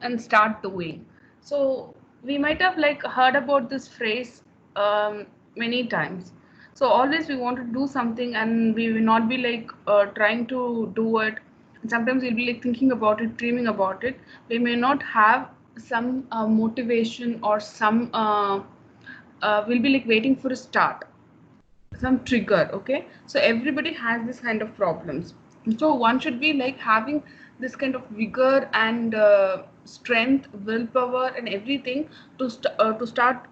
and start doing. So we might have like heard about this phrase many times. So always we want to do something and we will not be like trying to do it. Sometimes we'll be like thinking about it, dreaming about it. We may not have some motivation or some we'll be like waiting for a start, some trigger. Okay, so everybody has this kind of problems. So one should be like having this kind of vigor and strength, willpower and everything to start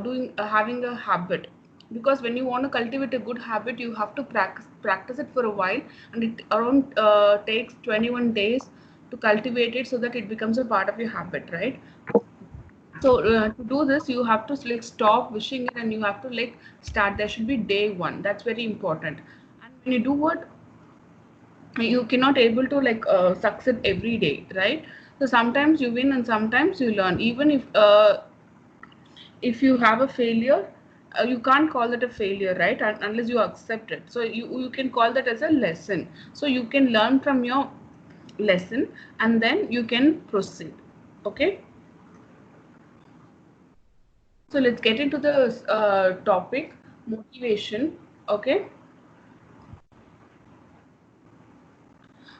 doing having a habit. Because when you want to cultivate a good habit, you have to practice it for a while, and it around takes 21 days to cultivate it so that it becomes a part of your habit, right? So to do this, you have to like stop wishing it and you have to like start. There should be day one. That's very important. And when you do what, you cannot able to like succeed every day, right? So sometimes you win and sometimes you learn. Even if you have a failure, you can't call it a failure, right? Unless you accept it. So you can call that as a lesson. So you can learn from your lesson and then you can proceed. Okay. So let's get into the topic, motivation. Okay.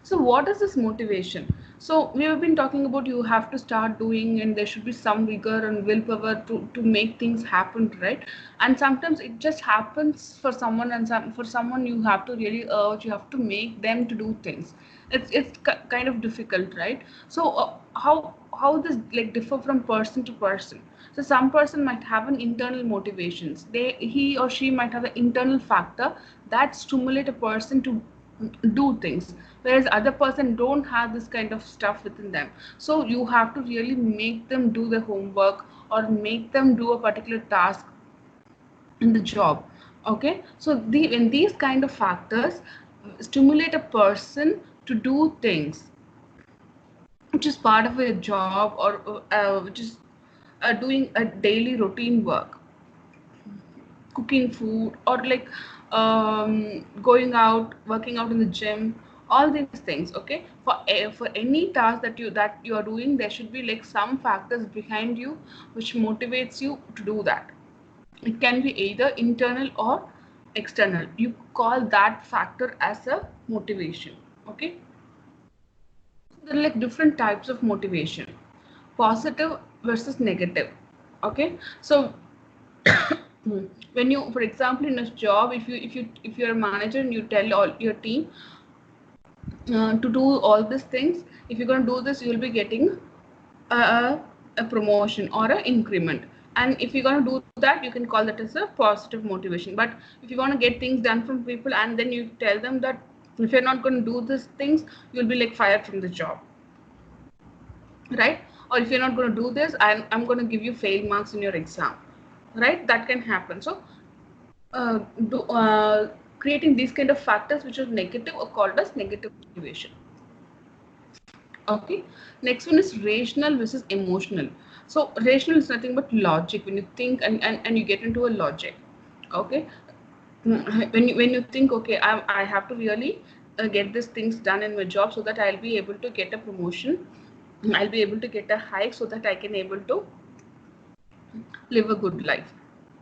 So what is this motivation? So we have been talking about you have to start doing and there should be some vigor and willpower to make things happen, right? And sometimes it just happens for someone, and for someone you have to really urge, you have to make them to do things. It's kind of difficult, right? So how this like differ from person to person. So some person might have an internal motivations. He or she might have an internal factor that stimulate a person to do things, whereas other person don't have this kind of stuff within them. So you have to really make them do the homework or make them do a particular task in the job. Okay, so when these kind of factors stimulate a person to do things which is part of a job, or which is doing a daily routine work, cooking food, or like going out, working out in the gym, all these things. Okay, for any task that you are doing, there should be like some factors behind you which motivates you to do that. It can be either internal or external. You call that factor as a motivation. Okay, there are like different types of motivation, positive versus negative. Okay, so when you, for example, in a job, if you're a manager and you tell all your team to do all these things, if you're going to do this, you will be getting a promotion or an increment. And if you're going to do that, you can call that as a positive motivation. But if you want to get things done from people and then you tell them that if you're not going to do these things, you'll be like fired from the job, right? Or if you're not going to do this, I'm going to give you fail marks in your exam, right? That can happen. So uh, do, creating these kind of factors which are negative are called as negative motivation. Okay, next one is rational versus emotional. So rational is nothing but logic, when you think and you get into a logic. Okay. When you think, okay, I have to really get these things done in my job so that I'll be able to get a promotion, I'll be able to get a hike so that I can able to live a good life.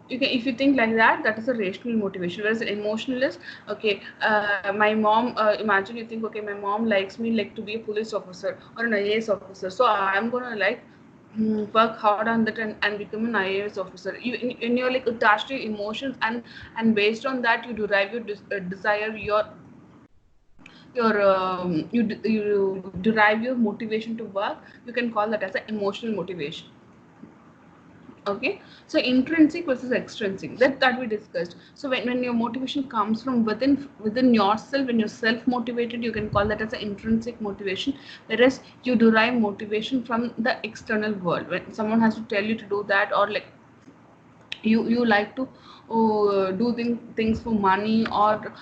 You can, if you think like that, that is a rational motivation. Whereas emotional is, okay, my mom, imagine you think, okay, my mom likes me like to be a police officer or an IAS officer, so I'm gonna like work hard on that and become an IAS officer. In your like attached to your emotions, and based on that you derive your desire, you derive your motivation to work. You can call that as an emotional motivation. Okay, so intrinsic versus extrinsic, that we discussed. So when your motivation comes from within yourself, when you're self motivated, you can call that as an intrinsic motivation. Whereas you derive motivation from the external world, when someone has to tell you to do that, or like you like to do things for money, or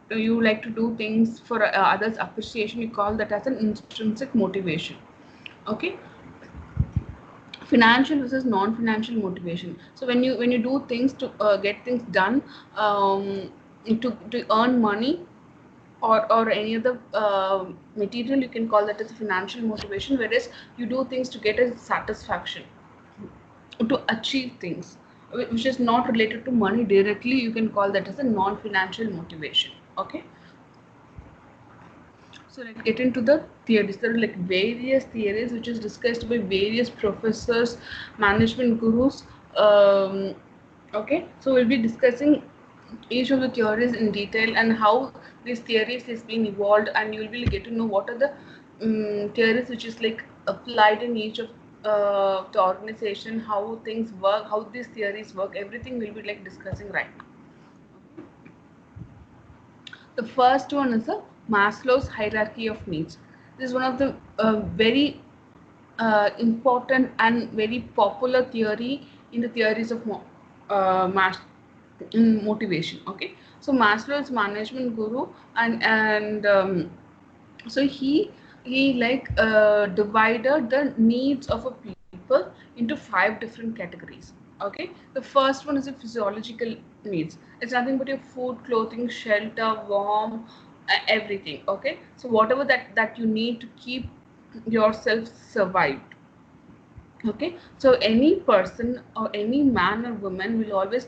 you like to do things for others appreciation, you call that as an intrinsic motivation. Okay, financial versus non-financial motivation. So when you do things to get things done, to earn money, or any other material, you can call that as financial motivation, whereas you do things to get a satisfaction, to achieve things which is not related to money directly. You can call that as a non-financial motivation. Okay, so let's get into the theories. There are like various theories which is discussed by various professors, management gurus. Okay, so we'll be discussing each of the theories in detail and how these theories is being evolved, and you will be get to know what are the theories which is like applied in each of the organization, how things work, how these theories work. Everything we'll be like discussing right now. The first one is the Maslow's hierarchy of needs. This is one of the very important and very popular theory in the theories of in motivation. Okay, so Maslow is management guru, and so he like divided the needs of a people into 5 different categories. Okay, the first one is a physiological needs. It's nothing but your food, clothing, shelter, warm, everything. Okay, so whatever that you need to keep yourself survived. Okay, so any person or any man or woman will always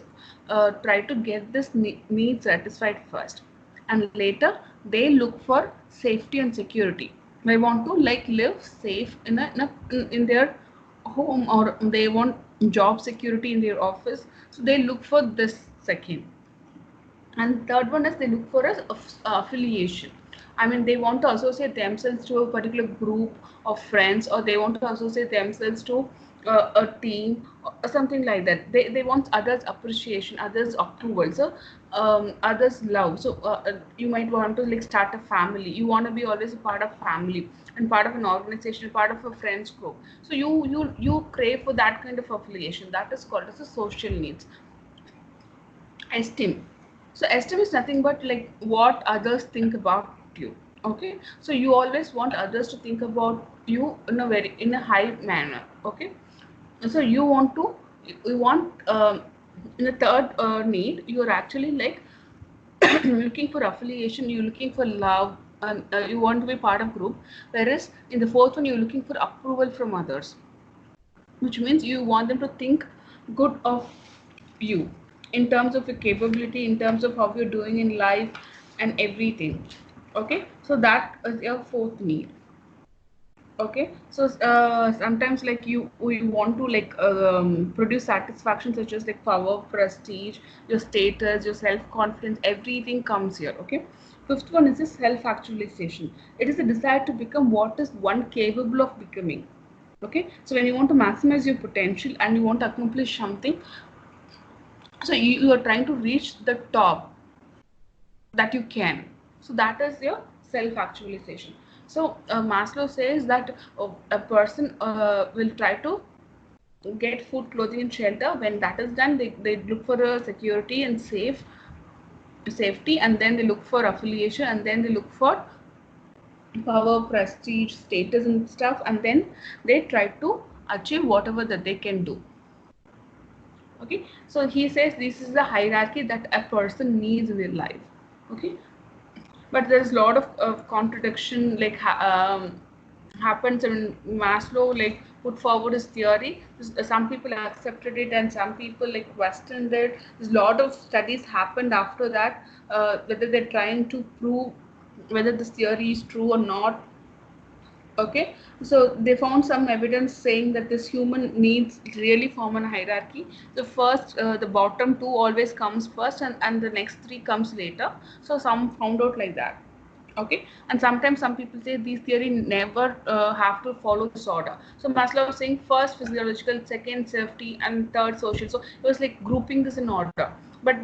try to get this need satisfied first, and later they look for safety and security. They want to like live safe in their home, or they want job security in their office, so they look for this second. And third one is they look for a affiliation. I mean, they want to associate themselves to a particular group of friends, or they want to associate themselves to a team or something like that. They want others appreciation, others approval, so others love. So you might want to like start a family. You want to be always a part of family and part of an organization, part of a friends group. So you crave for that kind of affiliation. That is called as a social needs. Esteem. So esteem is nothing but like what others think about you. Okay, so you always want others to think about you in a high manner. Okay, so you want in the third need, you're actually like looking for affiliation, you're looking for love, and you want to be part of group. Whereas in the fourth one, you're looking for approval from others, which means you want them to think good of you in terms of your capability, in terms of how you're doing in life and everything. Okay, so that is your fourth need. Okay, so sometimes like you want to like produce satisfaction such as like power, prestige, your status, your self-confidence, everything comes here. Okay, fifth one is the self-actualization. It is a desire to become what is one capable of becoming. Okay, so when you want to maximize your potential and you want to accomplish something, so you are trying to reach the top that you can. So that is your self actualization. So Maslow says that a person will try to get food, clothing and shelter. When that is done, they look for a security and safety, and then they look for affiliation, and then they look for power, prestige, status and stuff, and then they try to achieve whatever that they can do. Okay, so he says this is the hierarchy that a person needs in their life. Okay, but there's a lot of contradiction like happens, and Maslow like put forward his theory. Some people accepted it and some people like questioned it. There's a lot of studies happened after that, whether they're trying to prove whether this theory is true or not. Okay, so they found some evidence saying that this human needs really form a hierarchy. The first, the bottom two always comes first, and the next three comes later. So some found out like that. Okay, and sometimes some people say these theory never have to follow this order. So Maslow was saying first physiological, second safety, and third social. So it was like grouping this in order. But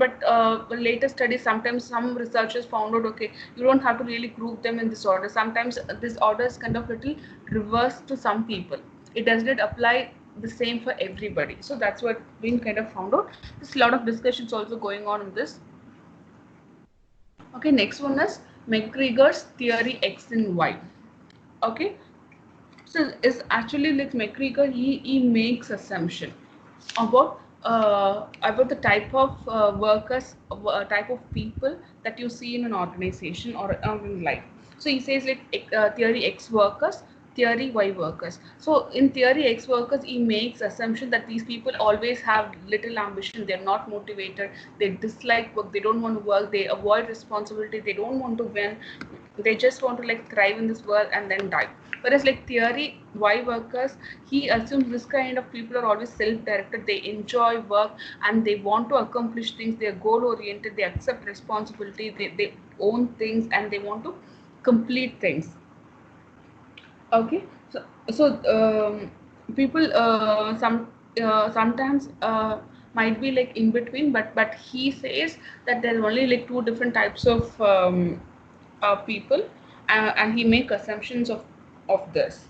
later studies, sometimes some researchers found out, okay, you don't have to really group them in this order. Sometimes this order is kind of little reversed to some people. It does not apply the same for everybody. So that's what been kind of found out. There's a lot of discussions also going on in this. Okay, next one is McGregor's theory X and Y. Okay, so it's actually like McGregor, he makes assumption about about the type of workers, type of people that you see in an organization or in life. So he says like theory X workers, theory Y workers. So in theory X workers, he makes assumption that these people always have little ambition. They're not motivated. They dislike work. They don't want to work. They avoid responsibility. They don't want to win. They just want to like thrive in this world and then die. Whereas like theory Y workers, he assumes this kind of people are always self-directed. They enjoy work and they want to accomplish things. They're goal-oriented. They accept responsibility. They own things and they want to complete things. Okay, so people sometimes might be like in between, but he says that there's only like two different types of people, and he make assumptions of this.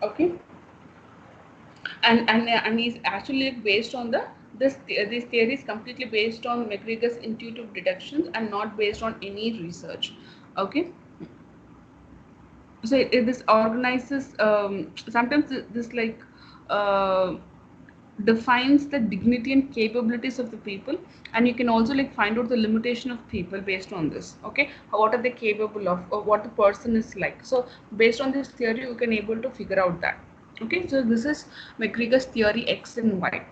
Okay, and he's actually like based on this theory is completely based on McGregor's intuitive deductions and not based on any research. Okay, so this organizes sometimes this like uh, defines the dignity and capabilities of the people, and you can also like find out the limitation of people based on this. Okay, what are they capable of, or what the person is like. So based on this theory you can able to figure out that. Okay, so this is McGregor's theory X and Y.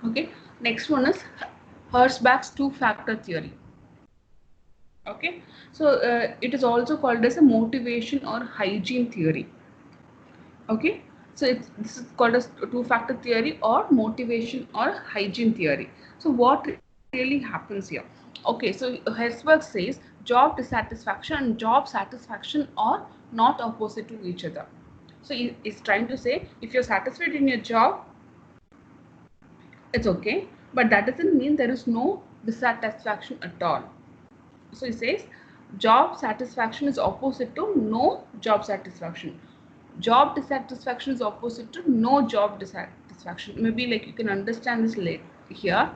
Okay, next one is Herzberg's two-factor theory. Okay, so it is also called as a motivation or hygiene theory. Okay, so this is called as two-factor theory or motivation or hygiene theory. So what really happens here? Okay, so Herzberg says job dissatisfaction and job satisfaction are not opposite to each other. So he is trying to say if you're satisfied in your job, it's okay, but that doesn't mean there is no dissatisfaction at all. So he says job satisfaction is opposite to no job satisfaction. Job dissatisfaction is opposite to no job dissatisfaction. Maybe like you can understand this later here.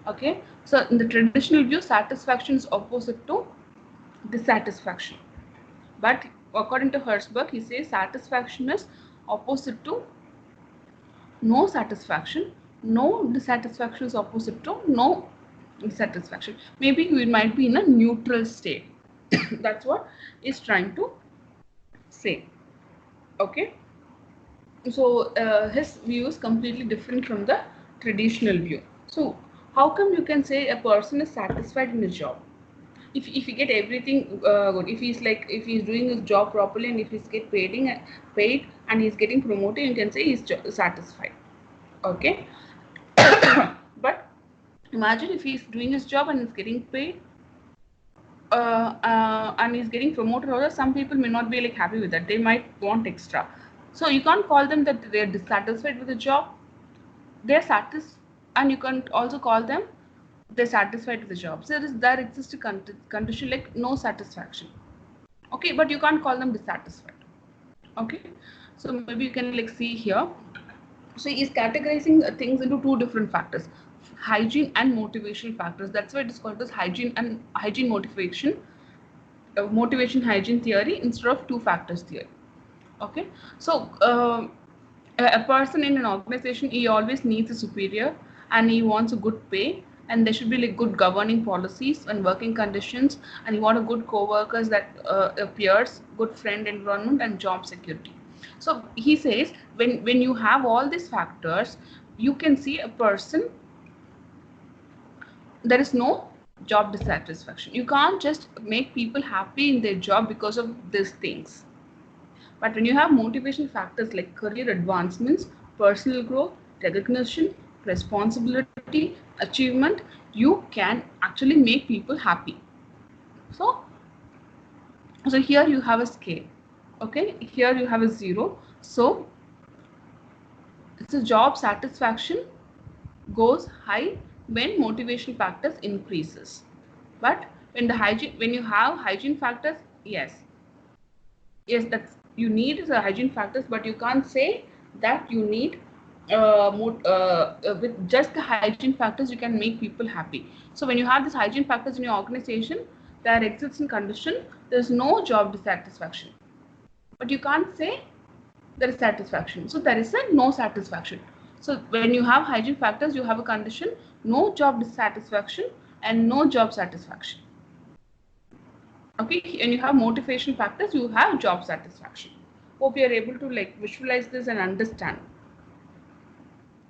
Okay, so in the traditional view, satisfaction is opposite to dissatisfaction, but according to Herzberg, he says satisfaction is opposite to no satisfaction. No dissatisfaction is opposite to no dissatisfaction. Maybe we might be in a neutral state. That's what he's trying to say. Okay, so his view is completely different from the traditional view. So how come you can say a person is satisfied in his job? If you get everything good, if he's doing his job properly, and if he's get paid and he's getting promoted, you can say he's satisfied. Okay, but imagine if he's doing his job and he's getting paid, and he's getting promoted, or some people may not be like happy with that. They might want extra. So you can't call them that they're dissatisfied with the job. They're satisfied, and you can also call them they're satisfied with the job. So there exists a condition like no satisfaction. Okay, but you can't call them dissatisfied. Okay, so maybe you can like see here. So he's categorizing things into two different factors, hygiene and motivation factors. That's why it is called as hygiene motivation, motivation hygiene theory instead of two factors theory. Okay, so a person in an organization, he always needs a superior and he wants a good pay, and there should be like good governing policies and working conditions, and you want a good co-workers, that peers, good friend environment, and job security. So he says when you have all these factors, you can see a person, there is no job dissatisfaction. You can't just make people happy in their job because of these things. But when you have motivation factors like career advancements, personal growth, recognition, responsibility, achievement, you can actually make people happy. So here you have a scale. Okay, here you have a 0. So it's a job satisfaction goes high when motivation factors increases. But when you have hygiene factors, yes, that's you need the hygiene factors, but you can't say that you need with just the hygiene factors you can make people happy. So when you have these hygiene factors in your organization, there exists in condition, there is no job dissatisfaction, but you can't say there is satisfaction. So there is a no satisfaction. So when you have hygiene factors, you have a condition, no job dissatisfaction and no job satisfaction. Okay, and you have motivation factors, you have job satisfaction. Hope you are able to like visualize this and understand.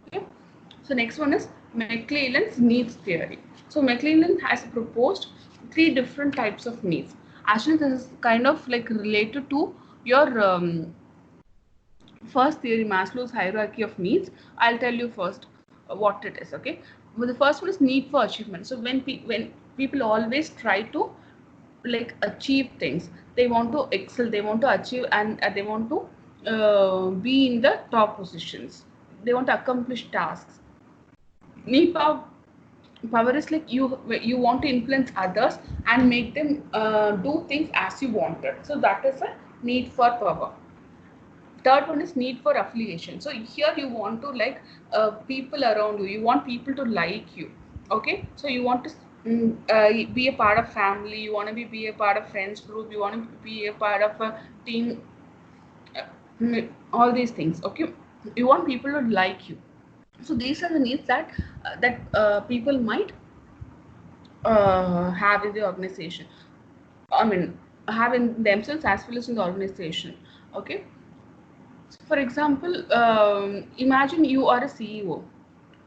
Okay, so next one is McClelland's needs theory. So McClelland has proposed three different types of needs. Actually, this is kind of like related to your first theory, Maslow's hierarchy of needs. I'll tell you first what it is. Okay, well, the first one is need for achievement. So when people always try to like achieve things, they want to excel, they want to achieve, and they want to be in the top positions, they want to accomplish tasks. Need power is like you want to influence others and make them do things as you wanted. So that is a need for power. Third one is need for affiliation. So here you want to like people around you, you want people to like you. Okay, so you want to be a part of family, you want to be a part of friends group, you want to be a part of a team, all these things. Okay, you want people to like you. So these are the needs that people might have in the organization, I mean have in themselves as well as in the organization. Okay, so for example, imagine you are a CEO.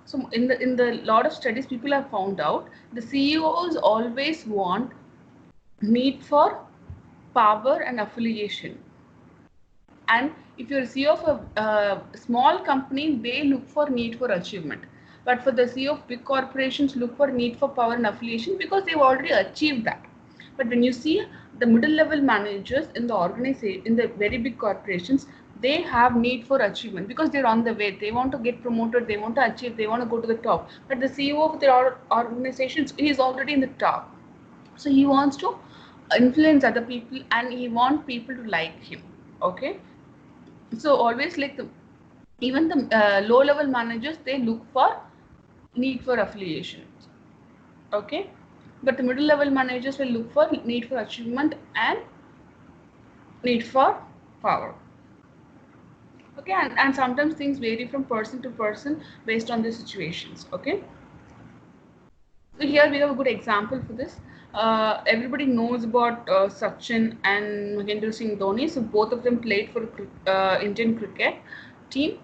So in the lot of studies, people have found out the CEOs always want need for power and affiliation. And if you're a CEO of a small company, they look for need for achievement. But for the CEO of big corporations, look for need for power and affiliation because they've already achieved that. But when you see the middle level managers in the organization, in the very big corporations, they have need for achievement because they're on the way. They want to get promoted, they want to achieve, they want to go to the top. But the CEO of their organizations, he is already in the top. So he wants to influence other people and he wants people to like him. Okay, so always like even the low level managers, they look for need for affiliation. Okay, but the middle level managers will look for need for achievement and need for power. Okay, and sometimes things vary from person to person based on the situations. Okay, so here we have a good example for this. Everybody knows about Sachin and Mahendra Singh Dhoni. So both of them played for Indian cricket team.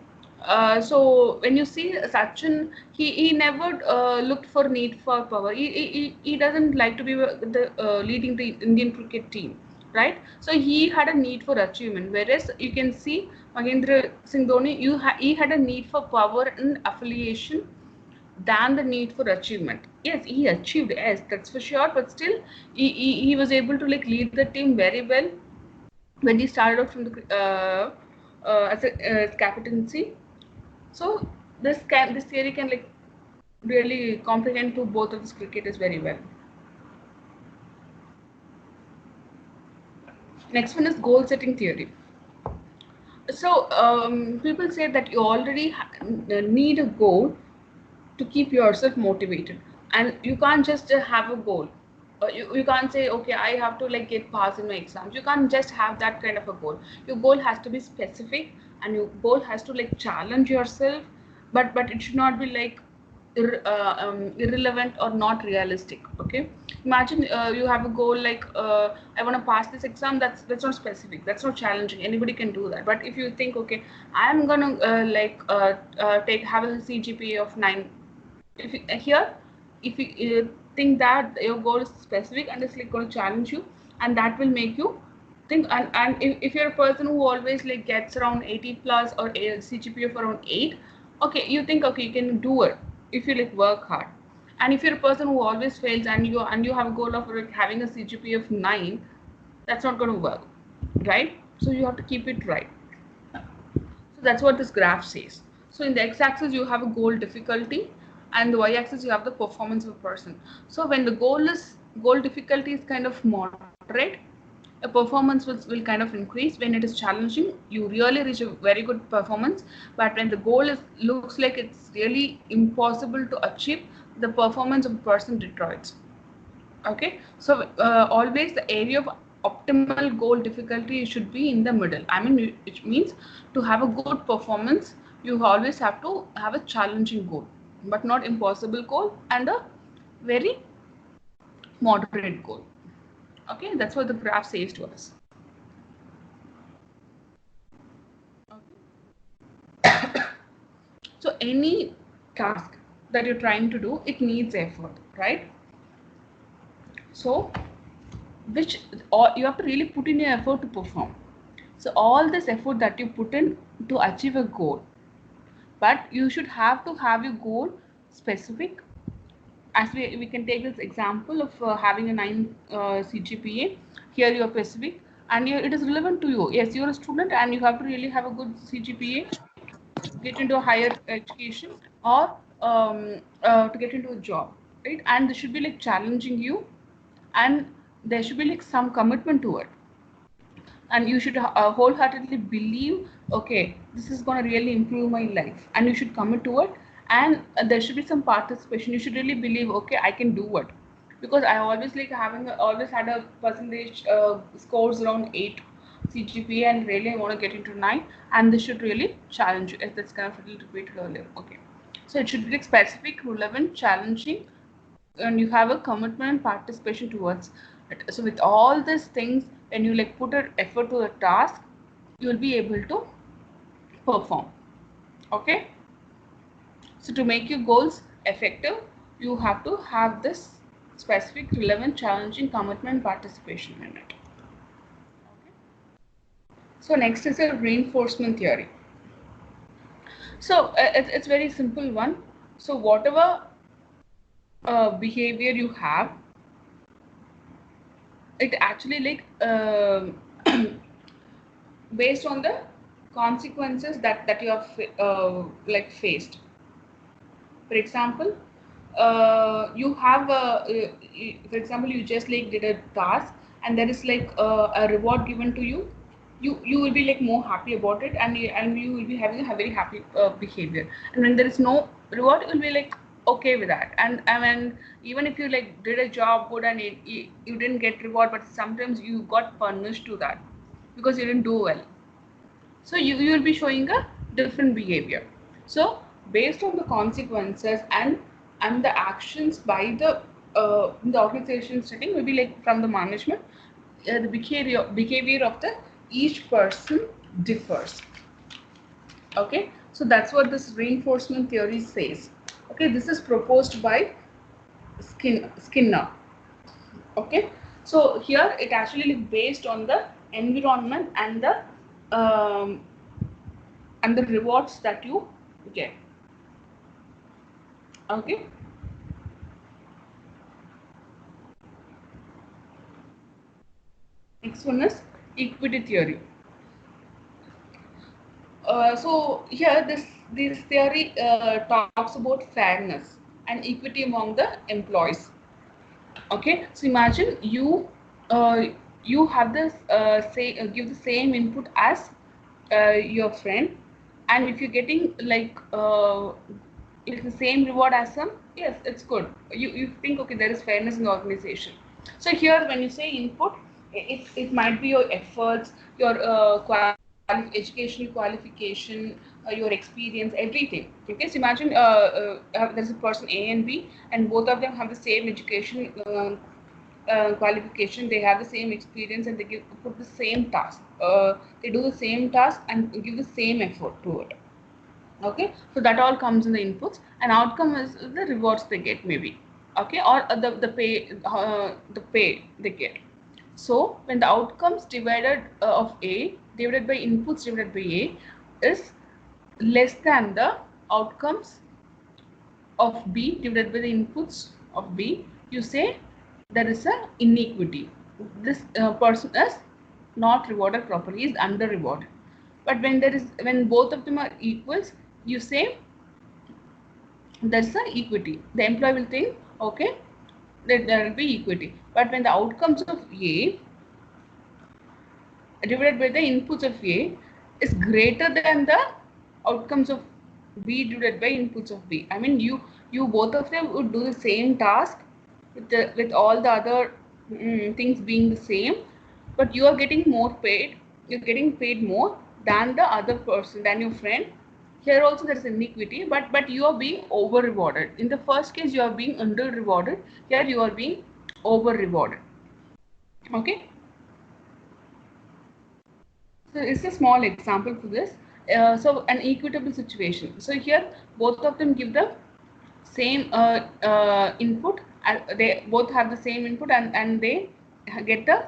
So when you see Sachin, he never looked for need for power. He doesn't like to be leading the Indian cricket team, right? So he had a need for achievement. Whereas you can see Mahendra Singh Dhoni, he had a need for power and affiliation than the need for achievement. Yes, he achieved, yes, that's for sure, but still he was able to like lead the team very well when he started out from the as a captaincy. So this theory can like really comprehend to both of these cricketers very well. Next one is goal setting theory. So people say that you already need a goal to keep yourself motivated, and you can't just have a goal. You can't say, okay, I have to like get pass in my exams. You can't just have that kind of a goal. Your goal has to be specific and your goal has to like challenge yourself, but it should not be like irrelevant or not realistic. Okay, imagine you have a goal like I want to pass this exam. That's not specific, that's not challenging, anybody can do that. But if you think, okay, I'm gonna have a CGPA of 9, if you, here if you think that your goal is specific and it's like going to challenge you, and that will make you think. And if you're a person who always like gets around 80 plus or a CGPA of around 8, okay, you think, okay, you can do it if you like work hard. And if you're a person who always fails and you have a goal of like having a CGPA of 9, that's not going to work, right? So you have to keep it right. So that's what this graph says. So in the x-axis you have a goal difficulty, and the y-axis you have the performance of a person. So when the goal difficulty is kind of moderate, a performance will kind of increase. When it is challenging, you really reach a very good performance. But when the goal looks like it's really impossible to achieve, the performance of a person deteriorates. Okay, so always the area of optimal goal difficulty should be in the middle. I mean, it means to have a good performance, you always have to have a challenging goal, but not impossible goal, and a very moderate goal. Okay, that's what the graph says to us. So any task that you're trying to do, it needs effort, right? So which, or you have to really put in your effort to perform. So all this effort that you put in to achieve a goal, but you should have to have your goal specific. As we can take this example of having a 9 CGPA. Here you are specific, and it is relevant to you. Yes, you're a student and you have to really have a good CGPA, get into a higher education, or to get into a job, right? And this should be like challenging you, and there should be like some commitment to it, and you should wholeheartedly believe, okay, this is going to really improve my life, and you should commit to it. And there should be some participation. You should really believe, okay, I can do it, because I always like always had a percentage scores around 8 CGPA, and really I want to get into 9, and this should really challenge you, as that's kind of a little bit earlier. Okay, so it should be like specific, relevant, challenging, and you have a commitment and participation towards it. So with all these things, when you like put an effort to a task, you will be able to perform. Okay, so to make your goals effective, you have to have this specific, relevant, challenging, commitment, participation in it. Okay. So next is a reinforcement theory. So it's very simple one. So whatever behavior you have, it actually like based on the consequences that you have like faced. For example, you have for example, you just like did a task, and there is like a reward given to you. You will be like more happy about it, and you will be having a very happy behavior. And when there is no reward, you will be like okay with that. And I mean, even if you like did a job good and you didn't get reward, but sometimes you got punished to that because you didn't do well. So you will be showing a different behavior. So based on the consequences and the actions by the organization setting, will be like from the management, the behavior of the each person differs. Okay, so that's what this reinforcement theory says. Okay, this is proposed by Skinner. Okay, so here it actually is based on the environment um, and the rewards that you get. Okay, next one is equity theory. So here this theory talks about fairness and equity among the employees. Okay, so imagine uh, you have this say give the same input as your friend, and if you're getting like the same reward as some, yes, it's good. You think, okay, there is fairness in the organization. So here when you say input, it might be your efforts, your educational qualification, your experience, everything. Okay, so imagine there's a person A and B, and both of them have the same education qualification, they have the same experience, and they put the same task. They do the same task and give the same effort to it. Okay, so that all comes in the inputs, and outcome is the rewards they get, maybe. Okay, or the pay they get. So when the outcomes divided of A divided by inputs divided by A is less than the outcomes of B divided by the inputs of B, you say there is a inequity. This person is not rewarded properly, is under rewarded. But when both of them are equals, you say there's a equity. The employee will think, okay, that there will be equity. But when the outcomes of A divided by the inputs of A is greater than the outcomes of B divided by inputs of B. I mean, you both of them would do the same task with all the other things being the same, but you are getting more paid. You're getting paid more than the other person, than your friend. Here also there is inequity, but you are being over rewarded. In the first case you are being under rewarded, here you are being over rewarded. Okay, so it's a small example for this. So an equitable situation, so here both of them give the same input, they both have the same input, and they get the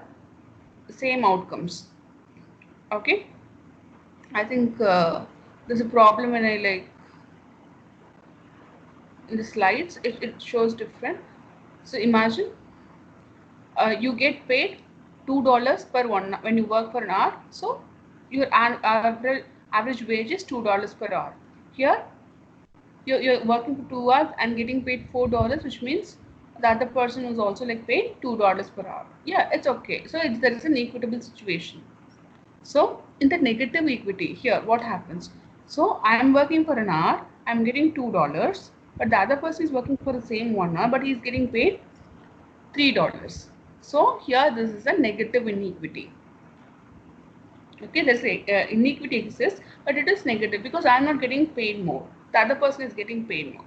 same outcomes. Okay, I think there's a problem when I like in the slides it shows different. So imagine you get paid $2 per 1 when you work for an hour. So your average wage is $2 per hour. Here you're working for 2 hours and getting paid $4, which means the other person was also like paid $2 per hour. Yeah, it's okay. So there is an equitable situation. So in the negative equity here, what happens? So I am working for an hour, I'm getting $2, but the other person is working for the same 1 hour, but he is getting paid $3. So here this is a negative inequity. Okay, there's a inequity exists, but it is negative because I am not getting paid more. The other person is getting paid more.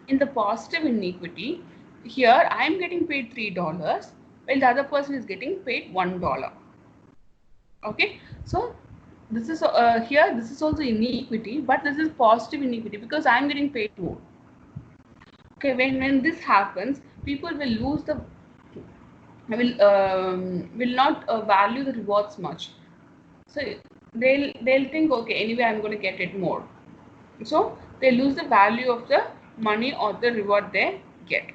In the positive inequity, here I am getting paid $3, while the other person is getting paid $1. Okay, so this is here this is also inequity, but this is positive inequity because I am getting paid more. Okay, when this happens, people will lose the will not value the rewards much. So they'll think, okay, anyway I'm going to get it more. So they lose the value of the money or the reward they get.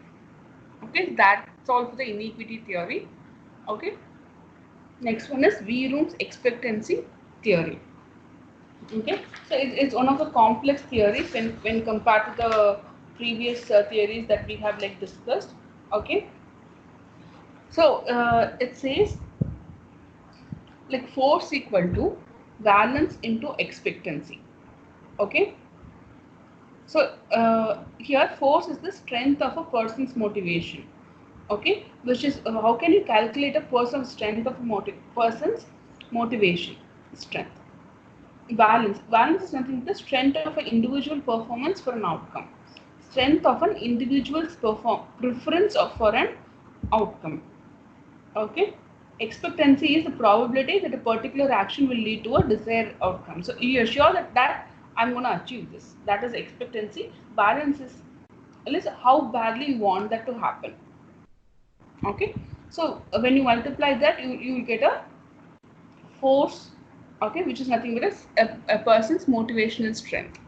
Okay, that's all for the inequity theory. Okay, next one is Vroom's expectancy theory. Okay, so it's one of the complex theories when compared to the previous theories that we have like discussed. Okay, so it says like force equal to balance into expectancy. Okay, so here force is the strength of a person's motivation. Okay, which is how can you calculate a person's strength of person's motivation strength. Balance is nothing but the strength of an individual performance for an outcome, strength of an individual's preference for an outcome. Okay, expectancy is the probability that a particular action will lead to a desired outcome. So you are sure that I'm going to achieve this. That is expectancy. Balance is how badly you want that to happen. Okay, so when you multiply that, you will get a force. Okay, which is nothing but a person's motivational strength.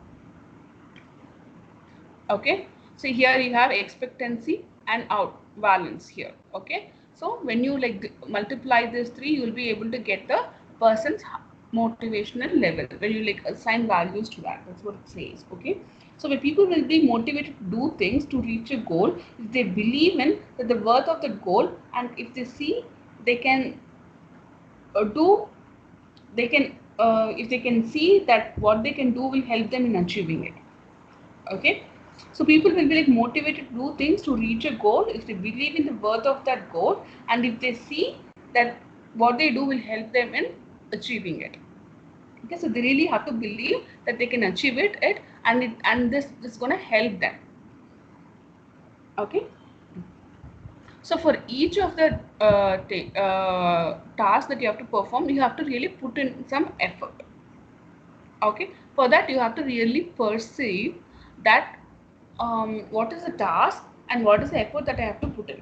Okay, so here you have expectancy and out balance here. Okay, so when you like multiply these three, you will be able to get the person's motivational level when you like assign values to that. That's what it says. Okay, so when people will be motivated to do things to reach a goal, if they believe in that the worth of the goal, and if they see they can do, they can if they can see that what they can do will help them in achieving it. Okay, so people will be like motivated to do things to reach a goal if they believe in the worth of that goal, and if they see that what they do will help them in achieving it. Okay, so they really have to believe that they can achieve it, and this is going to help them. Okay, so for each of the tasks that you have to perform, you have to really put in some effort. Okay, for that you have to really perceive that what is the task and what is the effort that I have to put in.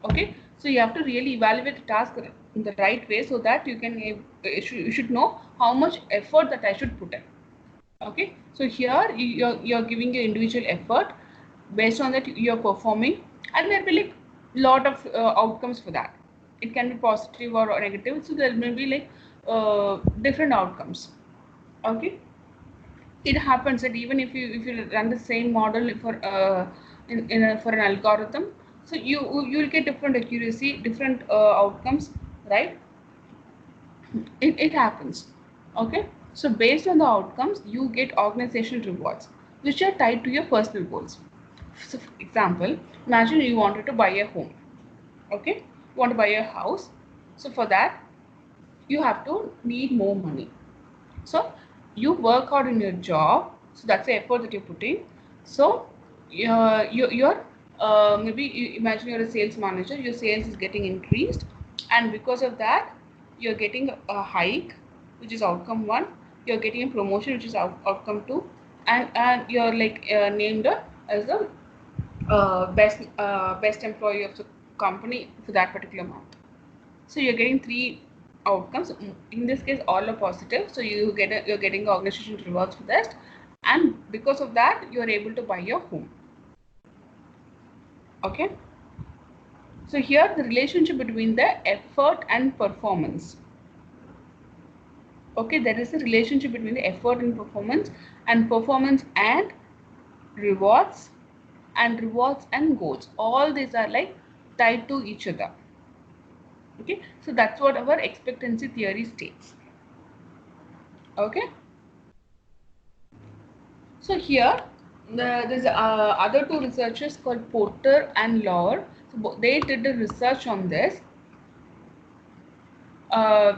Okay, so you have to really evaluate the task in the right way so that you can you should know how much effort that I should put in. Okay, so here you're giving your individual effort, based on that you're performing, and there will be like lot of outcomes for that. It can be positive or negative, so there may be like different outcomes. Okay, it happens that even if you run the same model for for an algorithm, so you'll get different accuracy, different outcomes, right? It happens. Okay, so based on the outcomes you get organizational rewards which are tied to your personal goals. So for example, imagine you wanted to buy a home. Okay, you want to buy a house, so for that you have to need more money. So you work hard in your job So that's the effort that you're putting. So you're maybe you imagine you're a sales manager, your sales is getting increased, and because of that you're getting a hike, which is outcome one. You're getting a promotion, which is outcome two, and you're like named as the best employee of the company for that particular month. So you're getting three outcomes. In this case, all are positive. So you're getting the organization rewards for that, and because of that, you are able to buy your home. Okay. So here the relationship between the effort and performance. Okay, there is a relationship between the effort and performance and rewards, and goals. All these are like tied to each other. Okay, so that's what our expectancy theory states. Okay. So here, there's other two researchers called Porter and Lohr. So they did the research on this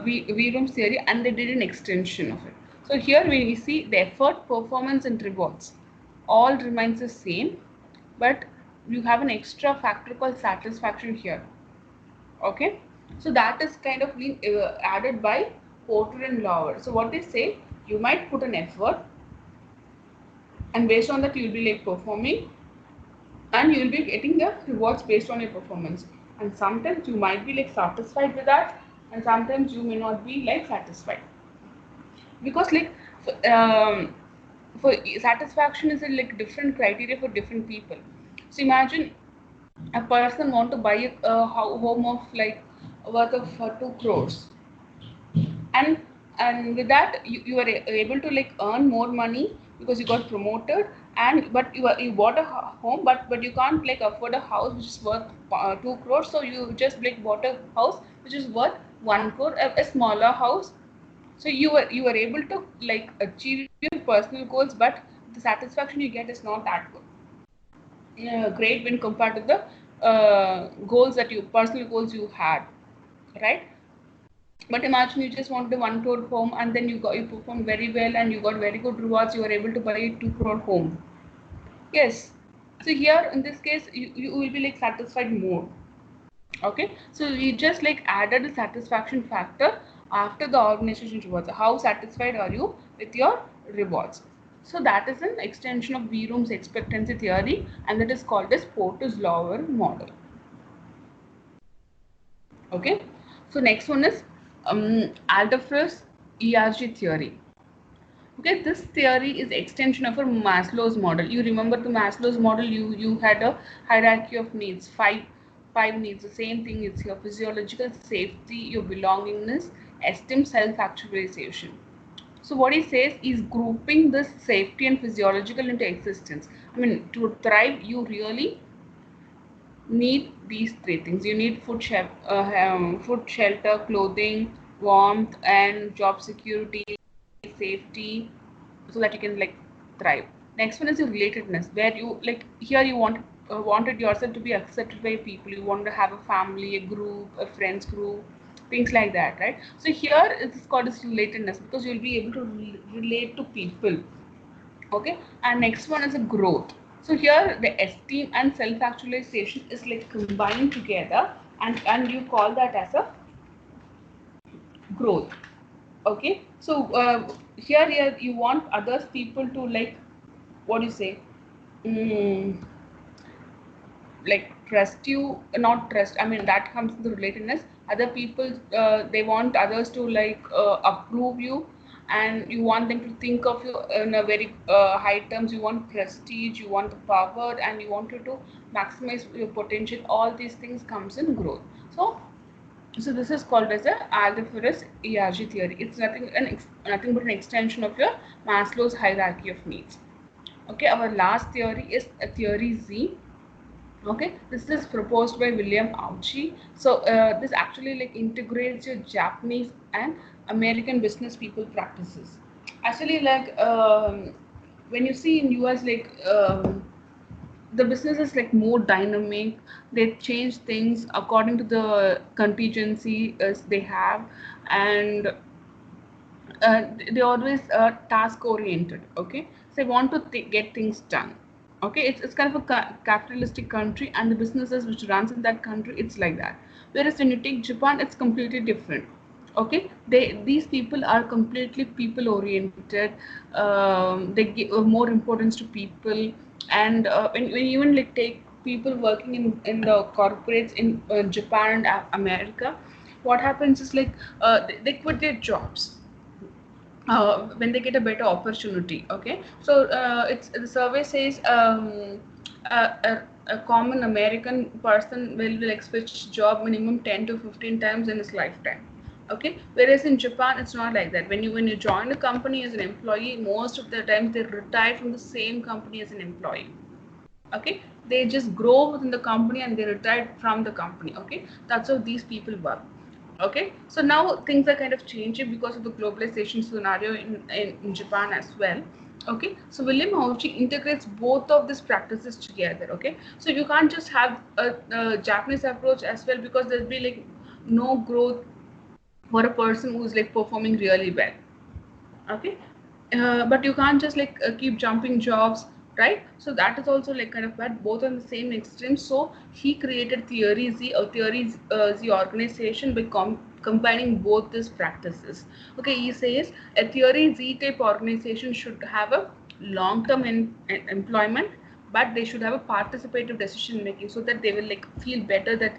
V-rooms theory, and they did an extension of it. So here we see the effort, performance, and rewards all remains the same, but you have an extra factor called satisfaction here. Okay, so that is kind of being added by Porter and Lohr. So what they say, you might put an effort, and based on that you'll be like performing, and you will be getting the rewards based on your performance. And sometimes you might be like satisfied with that, and sometimes you may not be like satisfied, because like for satisfaction is a like different criteria for different people. So imagine a person want to buy a home of like worth of 2 crores, and with that you are able to like earn more money because you got promoted, and but you bought a home, but you can't like afford a house which is worth 2 crores, so you just like bought a house which is worth 1 crore, a smaller house. So you were able to like achieve your personal goals, but the satisfaction you get is not that good. Great when compared to the goals that you personal goals you had, right? But imagine you just wanted a 1 crore home, and then you performed very well and you got very good rewards. You were able to buy a 2 crore home. Yes. So here in this case, you will be like satisfied more. Okay. So you just like added the satisfaction factor after the organization rewards. How satisfied are you with your rewards? So that is an extension of V-Room's expectancy theory, and that is called as Porter's Lower model. Okay. So next one is Alderfer's ERG theory. Okay, this theory is extension of a Maslow's model. You remember the Maslow's model? You had a hierarchy of needs, five needs. The same thing is your physiological safety, your belongingness, esteem, self-actualization. So what he says is grouping this safety and physiological into existence. I mean, to thrive, you really need these three things. You need food, shelter, clothing, warmth, and job security, safety, so that you can like thrive. Next one is your relatedness, where you like here you wanted yourself to be accepted by people. You want to have a family, a group, a friends group, things like that, right? So here it's called as relatedness, because you'll be able to relate to people. Okay, and next one is a growth. So here the esteem and self-actualization is like combined together, and you call that as a growth. Okay, so here you want others people to like, what do you say, mm, like trust you, not trust, I mean that comes to the relatedness. Other people, they want others to like approve you, and you want them to think of you in a very high terms. You want prestige, you want the power, and you want to maximize your potential. All these things comes in growth. So this is called as a Alderfer's ERG theory. It's nothing but an extension of your Maslow's hierarchy of needs. Okay, our last theory is a theory Z. Okay, this is proposed by William Auchi. So this actually like integrates your Japanese and American business people practices. Actually, like when you see in US, like the business is like more dynamic. They change things according to the contingency as they have, and they always task oriented. Okay, so they want to get things done. Okay, it's kind of a capitalistic country, and the businesses which runs in that country, it's like that. Whereas when you take Japan, it's completely different. Okay, these people are completely people oriented. They give more importance to people. And when you even like take people working in the corporates in Japan and America, what happens is like they quit their jobs when they get a better opportunity. Okay, so it's the survey says a common American person will like switch job minimum 10 to 15 times in his lifetime. Okay, whereas in Japan it's not like that. When you join a company as an employee, most of the times they retire from the same company as an employee. Okay, they just grow within the company and they retire from the company. Okay, that's how these people work. Okay, so now things are kind of changing because of the globalization scenario in Japan as well. Okay, so William Hauchi integrates both of these practices together. Okay, so you can't just have a Japanese approach as well, because there'll be like no growth for a person who's like performing really well. Okay, but you can't just like keep jumping jobs, right? So that is also like kind of bad, both on the same extreme. So he created Theory Z, or Theory Z organization by combining both these practices. Okay, he says a Theory Z type organization should have a long-term employment, but they should have a participative decision making, so that they will like feel better, that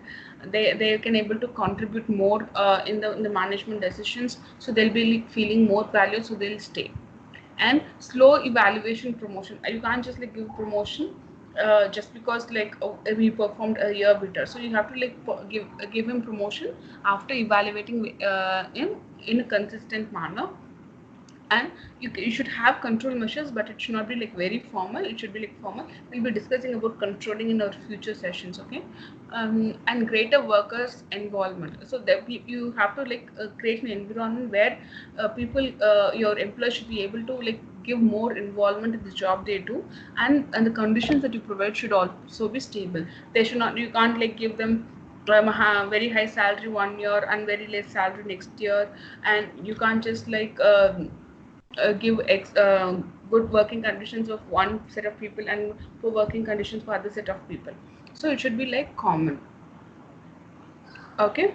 they can able to contribute more in the management decisions, so they'll be like feeling more value, so they'll stay. And slow evaluation promotion, you can't just like give promotion just because like, oh, we performed a year better. So you have to like give him promotion after evaluating in a consistent manner. And you should have control measures, but it should not be like very formal, it should be like formal. We'll be discussing about controlling in our future sessions. Okay, and greater workers involvement, so that you have to like create an environment where people, your employees should be able to like give more involvement in the job they do. And the conditions that you provide should also be stable. They should not, you can't like give them very high salary one year and very less salary next year. And you can't just like give good working conditions of one set of people and poor working conditions for other set of people. So it should be like common. Okay,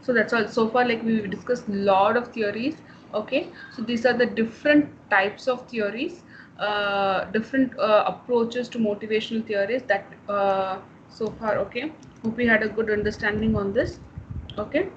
so that's all so far. Like we discussed a lot of theories. Okay, so these are the different types of theories, different approaches to motivational theories that so far. Okay, hope we had a good understanding on this. Okay.